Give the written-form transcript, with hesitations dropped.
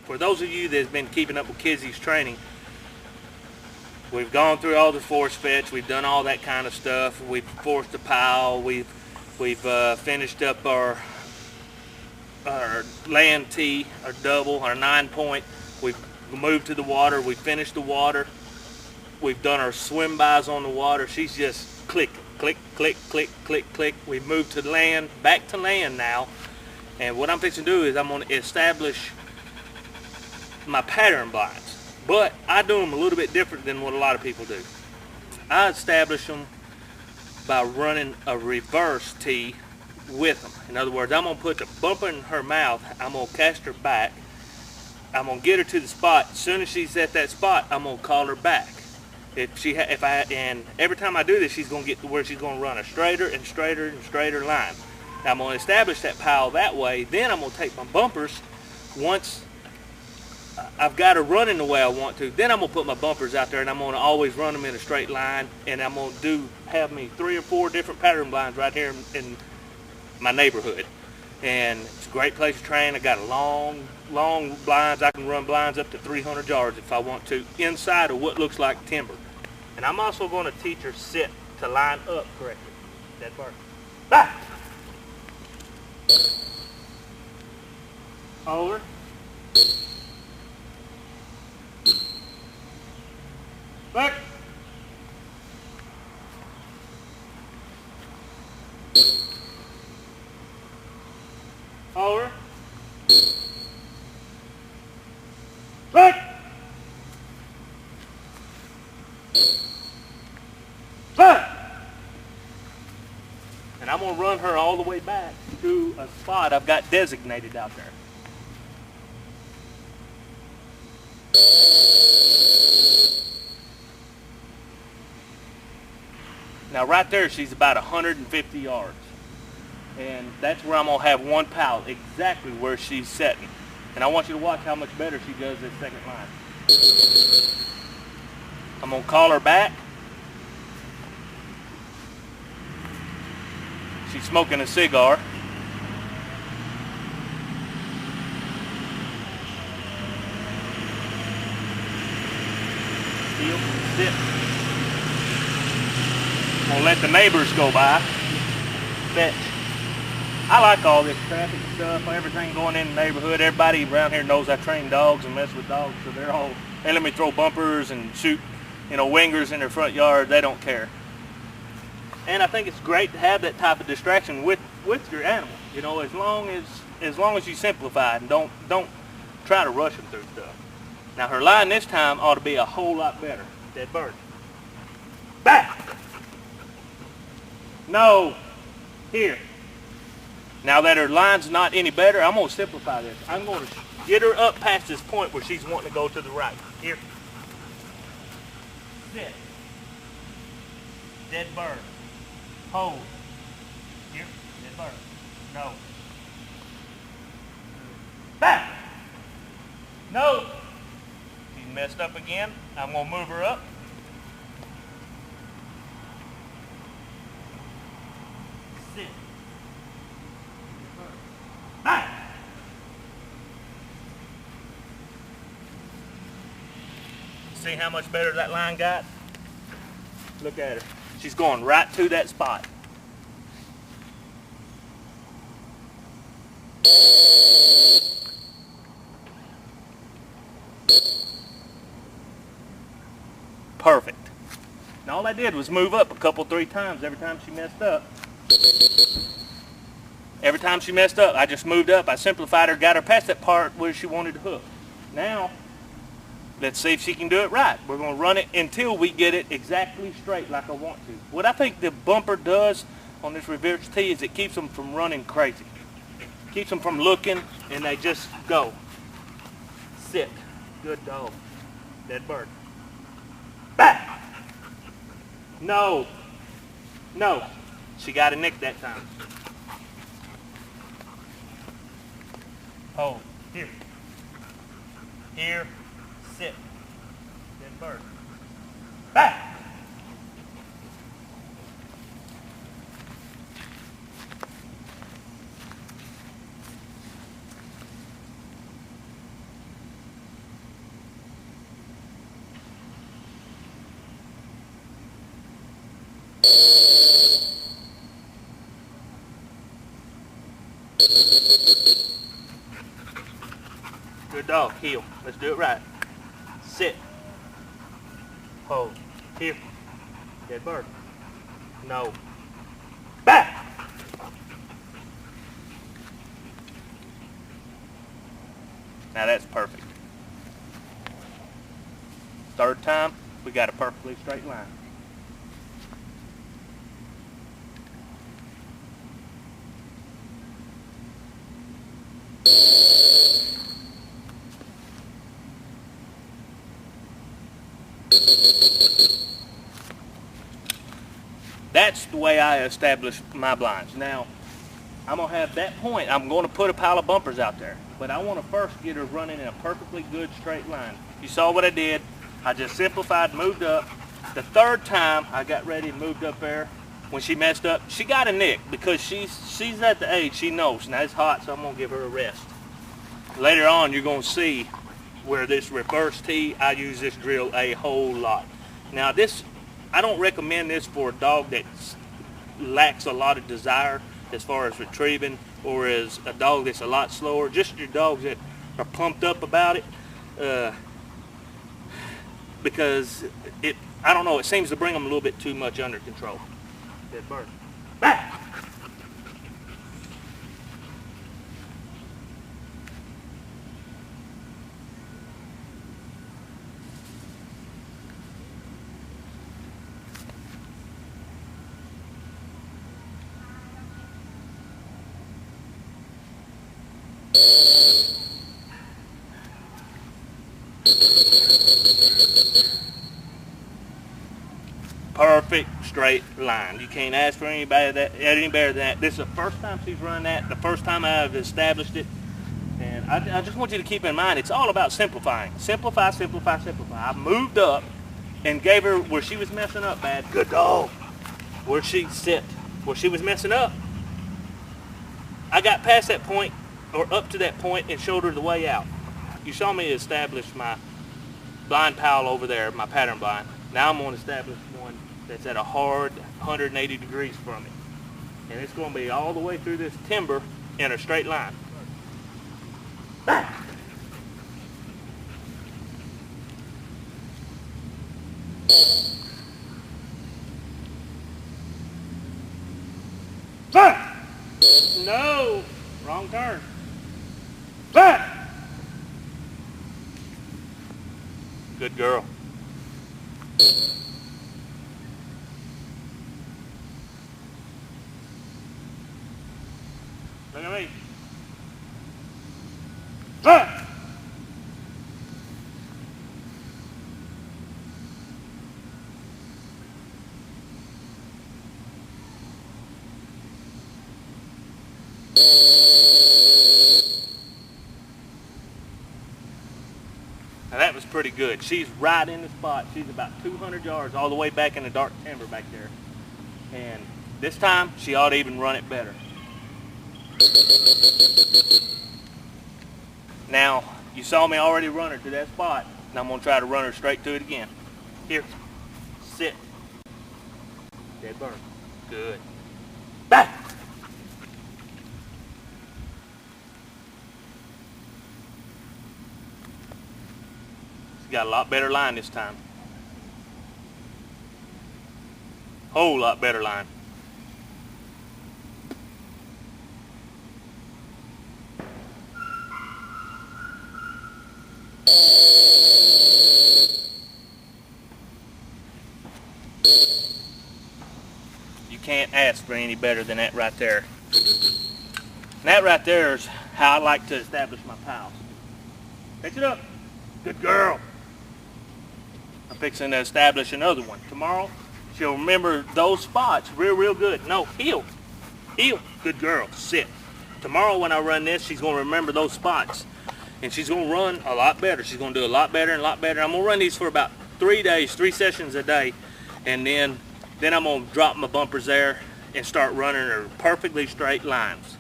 for those of you that's been keeping up with Kizzy's training, we've gone through all the force fetch. We've done all that kind of stuff. We've forced a pile. We've finished up our land tee, our double, our 9-point. We've moved to the water. We've finished the water. We've done our swim bys on the water. She's just clicking, click, click, click, click, click. We've moved to land, back to land now. And what I'm fixing to do is I'm going to establish my pattern blinds. But I do them a little bit different than what a lot of people do. I establish them by running a reverse tee with them. In other words, I'm going to put the bumper in her mouth. I'm going to cast her back. I'm going to get her to the spot. As soon as she's at that spot, I'm going to call her back. And every time I do this, she's going to get to where she's going to run a straighter and straighter and straighter line. Now I'm going to establish that pile that way. Then I'm going to take my bumpers. Once I've got her running the way I want to, then I'm going to put my bumpers out there, and I'm going to always run them in a straight line. And I'm going to have me 3 or 4 different pattern blinds right here in my neighborhood. And it's a great place to train. I got a long blinds. I can run blinds up to 300 yards if I want to, inside of what looks like timber. And I'm also going to teach her sit to line up correctly. Dead bird. Back. Over. Back. Over. Back. Back. And I'm going to run her all the way back to a spot I've got designated out there. Now right there, she's about 150 yards. And that's where I'm going to have one pal, exactly where she's setting. And I want you to watch how much better she does this second line. I'm going to call her back. She's smoking a cigar. Heel, sit. I'm going to let the neighbors go by. Fetch. I like all this traffic stuff, everything going in the neighborhood. Everybody around here knows I train dogs and mess with dogs, so they let me throw bumpers and shoot, wingers in their front yard. They don't care. And I think it's great to have that type of distraction with your animal. As long as you simplify it and don't try to rush them through stuff. Now her line this time ought to be a whole lot better. Dead bird. Back. No. Here. Now that her line's not any better, I'm going to simplify this. I'm going to get her up past this point where she's wanting to go to the right. Here. Sit. Dead bird. Hold. Here. Dead bird. No. Back. No. She's messed up again. I'm going to move her up. Sit. Back. See how much better that line got? Look at her. She's going right to that spot. Perfect. And all I did was move up a couple, 3 times every time she messed up. Every time she messed up, I just moved up. I simplified her, got her past that part where she wanted to hook. Now, let's see if she can do it right. We're going to run it until we get it exactly straight like I want to. What I think the bumper does on this reverse tee is it keeps them from running crazy. Keeps them from looking, and they just go. Sit. Good dog. Dead bird. Back. No. No. She got a nick that time. Hold. Here. Here. Sit. Dead bird. Back. Good dog. Heel. Let's do it right. Sit. Hold. Here. Dead bird. No. Back. Now that's perfect. Third time, we got a perfectly straight line. That's the way I establish my blinds. Now, I'm going to have that point. I'm going to put a pile of bumpers out there. But I want to first get her running in a perfectly good straight line. You saw what I did. I just simplified, moved up. The third time I got ready and moved up there, when she messed up, she got a nick because she's at the age she knows. Now it's hot, so I'm going to give her a rest. Later on, you're going to see where this reverse tee, I use this drill a whole lot. Now this, I don't recommend this for a dog that lacks a lot of desire as far as retrieving, or as a dog that's a lot slower. Just your dogs that are pumped up about it, because I don't know, it seems to bring them a little bit too much under control. Dead bird. Back! Perfect straight line. You can't ask for anybody any better than that. This is the first time she's run that, the first time I've established it. And I just want you to keep in mind, it's all about simplifying. Simplify, simplify, simplify. I moved up and gave her where she was messing up bad. Good dog. Where she was messing up, I got past that point, or up to that point, and showed her the way out. You saw me establish my blind pile over there, my pattern blind. Now I'm going to establish one that's at a hard 180 degrees from it. And it's going to be all the way through this timber in a straight line. Back. Back. No, wrong turn. Back. Good girl. Look at me. Back. Now that was pretty good. She's right in the spot. She's about 200 yards all the way back in the dark timber back there. And this time, she ought to even run it better. Now, you saw me already run her to that spot, and I'm going to try to run her straight to it again. Here. Sit. Dead bird. Good. Back! She's got a lot better line this time. Whole lot better line. You can't ask for any better than that right there. And that right there is how I like to establish my pals. Pick it up. Good girl. I'm fixing to establish another one. Tomorrow, she'll remember those spots real good. No, heel. Heel. Good girl. Sit. Tomorrow when I run this, she's going to remember those spots. And she's going to run a lot better. She's going to do a lot better and a lot better. I'm going to run these for about 3 days, 3 sessions a day. And then I'm going to drop my bumpers there and start running her perfectly straight lines.